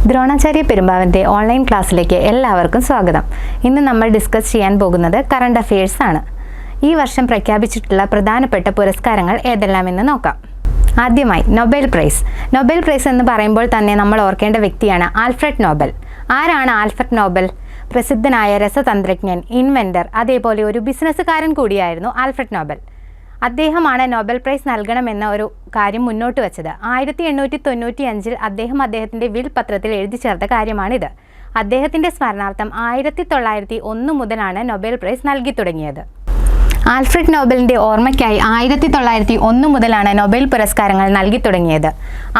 Dronacharya പെരുമ്പാവൻ്റെ online ക്ലാസ്സിലേക്ക് എല്ലാവർക്കും സ്വാഗതം. ഇന്ന് നമ്മൾ ഡിസ്കസ് ചെയ്യാൻ പോകുന്നത് കറണ്ട് അഫയേഴ്സ് ആണ്. ഈ വർഷം പ്രഖ്യാപിച്ചിട്ടുള്ള പ്രധാനപ്പെട്ട പുരസ്കാരങ്ങൾ ഏതെല്ലാമെന്ന് നോക്കാം. ആദ്യമായി നൊബേൽ പ്രൈസ്. നൊബേൽ പ്രൈസ് എന്ന് പറയുമ്പോൾ തന്നെ നമ്മൾ ഓർക്കേണ്ട വ്യക്തിയാണ് ആൽഫ്രഡ് നോബൽ. ആരാണ് ആൽഫ്രഡ് നോബൽ? പ്രസിദ്ധനായ രസതന്ത്രജ്ഞൻ, ഇൻവെൻറ്റർ, അതേപോലെ ഒരു ബിസിനസ്സുകാരൻ കൂടിയായിരുന്നു ആൽഫ്രഡ് നോബൽ. അദ്ദേഹമാണ് നൊബേൽ പ്രൈസ് നൽകണമെന്ന ഒരു കാര്യം മുന്നോട്ട് വച്ചത്. 1895 അദ്ദേഹം അദ്ദേഹത്തിൻ്റെ വിൽ പത്രത്തിൽ എഴുതി ചേർത്ത കാര്യമാണിത്. അദ്ദേഹത്തിൻ്റെ സ്മരണാർത്ഥം 1901 മുതലാണ് നൊബേൽ പ്രൈസ് നൽകി തുടങ്ങിയത്. ആൽഫ്രഡ് നോബലിൻ്റെ ഓർമ്മയ്ക്കായി 1901 മുതലാണ് നൊബേൽ പുരസ്കാരങ്ങൾ നൽകി തുടങ്ങിയത്.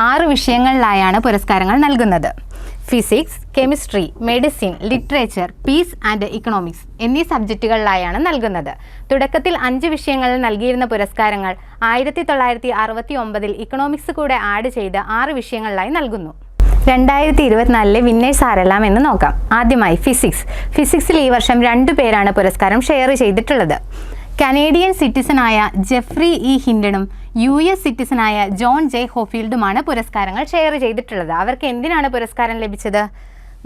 6 വിഷയങ്ങളിലായാണ് പുരസ്കാരങ്ങൾ നൽകുന്നത്. Physics, chemistry, medicine, literature, piece and economics എന്നീ സബ്ജക്റ്റുകളിലായാണ് നൽകുന്നത്. തുടക്കത്തിൽ 5 വിഷയങ്ങളിൽ നൽകിയിരുന്ന പുരസ്കാരങ്ങൾ 1969 ഇക്കണോമിക്സ് കൂടെ ആഡ് ചെയ്ത് 6 വിഷയങ്ങളിലായി നൽകുന്നു. 2024 വിന്നേഴ്സ് ആരെല്ലാം എന്ന് നോക്കാം. ആദ്യമായി ഫിസിക്സ്. ഫിസിക്സിൽ ഈ വർഷം 2 പേരാണ് പുരസ്കാരം ഷെയർ ചെയ്തിട്ടുള്ളത്. കനേഡിയൻ സിറ്റിസനായ ജെഫ്രി ഇ ഹിൻഡനും US സിറ്റിസനായ ജോൺ ജെ ഹോഫീൽഡുമാണ് പുരസ്കാരങ്ങൾ ഷെയർ ചെയ്തിട്ടുള്ളത്. അവർക്ക് എന്തിനാണ് പുരസ്കാരം ലഭിച്ചത്?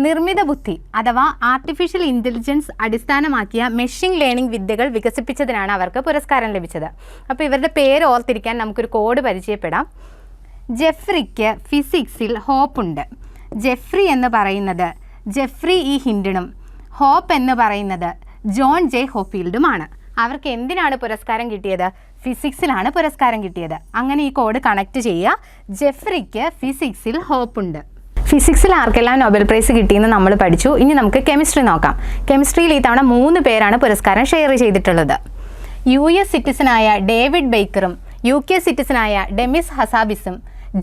നിർമ്മിത ബുദ്ധി അഥവാ ആർട്ടിഫിഷ്യൽ ഇൻ്റലിജൻസ് അടിസ്ഥാനമാക്കിയ മെഷീൻ ലേണിംഗ് വിദ്യകൾ വികസിപ്പിച്ചതിനാണ് അവർക്ക് പുരസ്കാരം ലഭിച്ചത്. അപ്പോൾ ഇവരുടെ പേര് ഓർത്തിരിക്കാൻ നമുക്കൊരു കോഡ് പരിചയപ്പെടാം. ജെഫ്രിക്ക് ഫിസിക്സിൽ ഹോപ്പുണ്ട്. ജെഫ്രി എന്ന് പറയുന്നത് ജെഫ്രി ഇ ഹിൻഡനും ഹോപ്പ് എന്ന് പറയുന്നത് ജോൺ ജെ ഹോഫീൽഡുമാണ്. അവർക്ക് എന്തിനാണ് പുരസ്കാരം കിട്ടിയത്? ഫിസിക്സിലാണ് പുരസ്കാരം കിട്ടിയത്. അങ്ങനെ ഈ കോഡ് കണക്ട് ചെയ്യുക. ജെഫ്രിക്ക് ഫിസിക്സിൽ ഹോപ്പുണ്ട്. ഫിസിക്സിൽ ആർക്കെല്ലാം നൊബേൽ പ്രൈസ് കിട്ടിയെന്ന് നമ്മൾ പഠിച്ചു. ഇനി നമുക്ക് കെമിസ്ട്രി നോക്കാം. കെമിസ്ട്രിയിൽ ഈ തവണ 3 പേരാണ് പുരസ്കാരം ഷെയർ ചെയ്തിട്ടുള്ളത്. US സിറ്റിസനായ ഡേവിഡ് ബേക്കറും UK സിറ്റിസനായ ഡെമിസ് ഹസാബിസും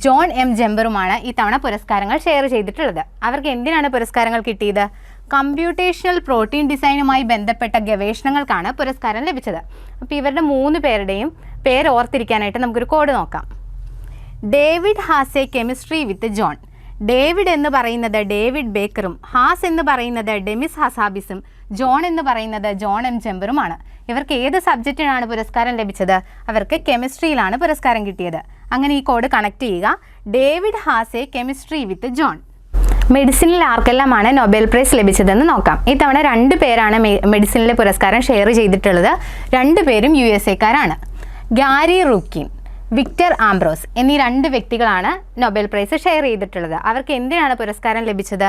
ജോൺ എം ജെമ്പറുമാണ് ഈ തവണ പുരസ്കാരങ്ങൾ ഷെയർ ചെയ്തിട്ടുള്ളത്. അവർക്ക് എന്തിനാണ് പുരസ്കാരങ്ങൾ കിട്ടിയത്? കമ്പ്യൂട്ടേഷണൽ പ്രോട്ടീൻ ഡിസൈനുമായി ബന്ധപ്പെട്ട ഗവേഷണങ്ങൾക്കാണ് പുരസ്കാരം ലഭിച്ചത്. അപ്പോൾ ഇവരുടെ 3 പേരുടെയും പേര് ഓർത്തിരിക്കാനായിട്ട് നമുക്കൊരു കോഡ് നോക്കാം. David has a chemistry with John. David എന്ന് പറയുന്നത് ഡേവിഡ് ബേക്കറും ഹാസ് എന്ന് പറയുന്നത് ഡെമിസ് ഹസാബിസും ജോൺ എന്ന് പറയുന്നത് ജോൺ എം ജെമ്പറുമാണ്. ഇവർക്ക് ഏത് സബ്ജക്റ്റിനാണ് പുരസ്കാരം ലഭിച്ചത്? അവർക്ക് കെമിസ്ട്രിയിലാണ് പുരസ്കാരം കിട്ടിയത്. അങ്ങനെ ഈ കോഡ് കണക്ട് ചെയ്യുക. David has a chemistry with John. മെഡിസിനിൽ ആർക്കെല്ലാമാണ് നൊബേൽ പ്രൈസ് ലഭിച്ചതെന്ന് നോക്കാം. ഈ തവണ 2 പേരാണ് മെഡിസിനിലെ പുരസ്കാരം ഷെയർ ചെയ്തിട്ടുള്ളത്. 2 പേരും USA-കാരാണ്. ഗാരി റുക്കിൻ, വിക്ടർ ആംബ്രോസ് എന്നീ 2 വ്യക്തികളാണ് നൊബേൽ പ്രൈസ് ഷെയർ ചെയ്തിട്ടുള്ളത്. അവർക്ക് എന്തിനാണ് പുരസ്കാരം ലഭിച്ചത്?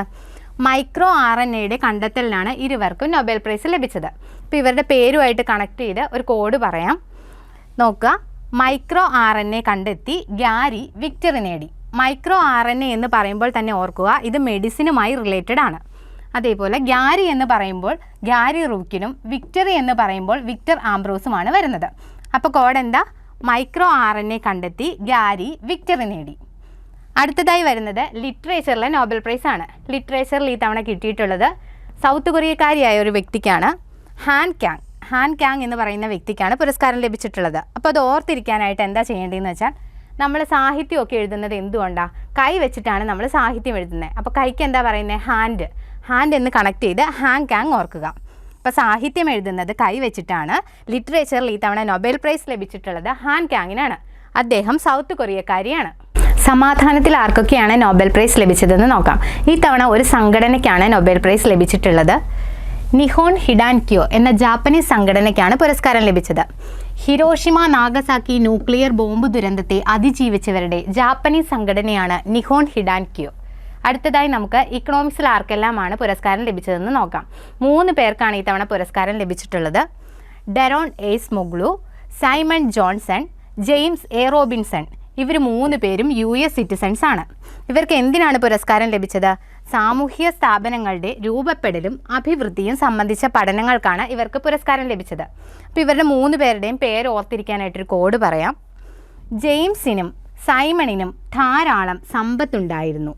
മൈക്രോ RNA കണ്ടെത്തലിനാണ് ഇരുവർക്കും നൊബേൽ പ്രൈസ് ലഭിച്ചത്. അപ്പോൾ ഇവരുടെ പേരുമായിട്ട് കണക്ട് ചെയ്ത് ഒരു കോഡ് പറയാം. നോക്കുക. മൈക്രോ RNA കണ്ടെത്തി ഗാരി വിക്ടറി നേടി. മൈക്രോ RNA എന്ന് പറയുമ്പോൾ തന്നെ ഓർക്കുക, ഇത് മെഡിസിനുമായി റിലേറ്റഡ് ആണ്. അതേപോലെ ഗാരി എന്ന് പറയുമ്പോൾ ഗാരി റൂക്കിനും വിക്ടറി എന്ന് പറയുമ്പോൾ വിക്ടർ ആംബ്രോസുമാണ് വരുന്നത്. അപ്പോൾ കോഡ് എന്താ? മൈക്രോ RNA കണ്ടെത്തി ഗാരി വിക്ടറി നേടി. അടുത്തതായി വരുന്നത് ലിറ്ററേച്ചറിലെ നൊബേൽ പ്രൈസ് ആണ്. ലിറ്ററേച്ചറിൽ ഈ തവണ കിട്ടിയിട്ടുള്ളത് സൗത്ത് കൊറിയക്കാരിയായ ഒരു വ്യക്തിക്കാണ്. ഹാൻ ക്യാങ് എന്ന് പറയുന്ന വ്യക്തിക്കാണ് പുരസ്കാരം ലഭിച്ചിട്ടുള്ളത്. അപ്പോൾ അത് ഓർത്തിരിക്കാനായിട്ട് എന്താ ചെയ്യേണ്ടതെന്ന് വെച്ചാൽ, നമ്മൾ സാഹിത്യമൊക്കെ എഴുതുന്നത് എന്തുകൊണ്ടാണ്? കൈ വെച്ചിട്ടാണ് നമ്മൾ സാഹിത്യം എഴുതുന്നത്. അപ്പോൾ കൈക്ക് എന്താ പറയുന്നത്? ഹാൻഡ് എന്ന് കണക്ട് ചെയ്ത് ഹാൻ ക്യാങ് ഓർക്കുക. അപ്പോൾ സാഹിത്യം എഴുതുന്നത് കൈ വെച്ചിട്ടാണ്. ലിറ്ററേച്ചറിൽ ഈ തവണ നൊബേൽ പ്രൈസ് ലഭിച്ചിട്ടുള്ളത് ഹാൻ ക്യാങ്ങിനാണ്. അദ്ദേഹം സൗത്ത് കൊറിയക്കാരിയാണ്. സമാധാനത്തിൽ ആർക്കൊക്കെയാണ് നൊബേൽ പ്രൈസ് ലഭിച്ചതെന്ന് നോക്കാം. ഈ തവണ ഒരു സംഘടനയ്ക്കാണ് നൊബേൽ പ്രൈസ് ലഭിച്ചിട്ടുള്ളത്. നിഹോൺ ഹിഡാൻക്യോ എന്ന ജാപ്പനീസ് സംഘടനയ്ക്കാണ് പുരസ്കാരം ലഭിച്ചത്. ഹിരോഷിമ നാഗസാക്കി ന്യൂക്ലിയർ ബോംബ് ദുരന്തത്തെ അതിജീവിച്ചവരുടെ ജാപ്പനീസ് സംഘടനയാണ് നിഹോൺ ഹിഡാൻക്യോ. അടുത്തതായി നമുക്ക് ഇക്കണോമിക്സിൽ ആർക്കെല്ലാമാണ് പുരസ്കാരം ലഭിച്ചതെന്ന് നോക്കാം. 3 പേർക്കാണ് ഈ തവണ പുരസ്കാരം ലഭിച്ചിട്ടുള്ളത്. Daron Acemoglu, Simon Johnson, James A Robinson. ഇവർ 3 പേരും US സിറ്റിസൺസ് ആണ്. ഇവർക്ക് എന്തിനാണ് പുരസ്കാരം ലഭിച്ചത്? സാമൂഹ്യ സ്ഥാപനങ്ങളുടെ രൂപപ്പെടലും അഭിവൃദ്ധിയും സംബന്ധിച്ച പഠനങ്ങൾക്കാണ് ഇവർക്ക് പുരസ്കാരം ലഭിച്ചത്. അപ്പോൾ ഇവരുടെ 3 പേരുടെയും പേര് ഓർത്തിരിക്കാനായിട്ടൊരു കോഡ് പറയാം. ജെയിംസിനും സൈമണിനും ധാരാളം സമ്പത്തുണ്ടായിരുന്നു.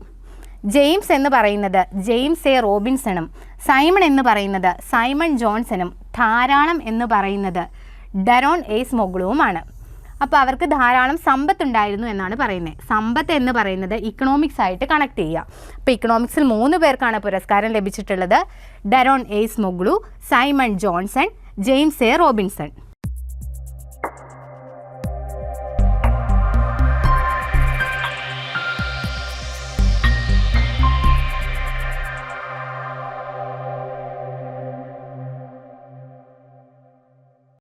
ജെയിംസ് എന്ന് പറയുന്നത് ജെയിംസ് എ റോബിൻസണും സൈമൺ എന്ന് പറയുന്നത് സൈമൺ ജോൺസണും ധാരാളം എന്ന് പറയുന്നത് ഡെറോൺ എയ്സ്മോഗ്ലുവുമാണ്. അപ്പോൾ അവർക്ക് ധാരാളം സമ്പത്തുണ്ടായിരുന്നു എന്നാണ് പറയുന്നത്. സമ്പത്ത് എന്ന് പറയുന്നത് ഇക്കണോമിക്സ് ആയിട്ട് കണക്ട് ചെയ്യുക. അപ്പോൾ ഇക്കണോമിക്സിൽ 3 പേർക്കാണ് പുരസ്കാരം ലഭിച്ചിട്ടുള്ളത്. Daron Acemoglu, Simon Johnson, James A Robinson.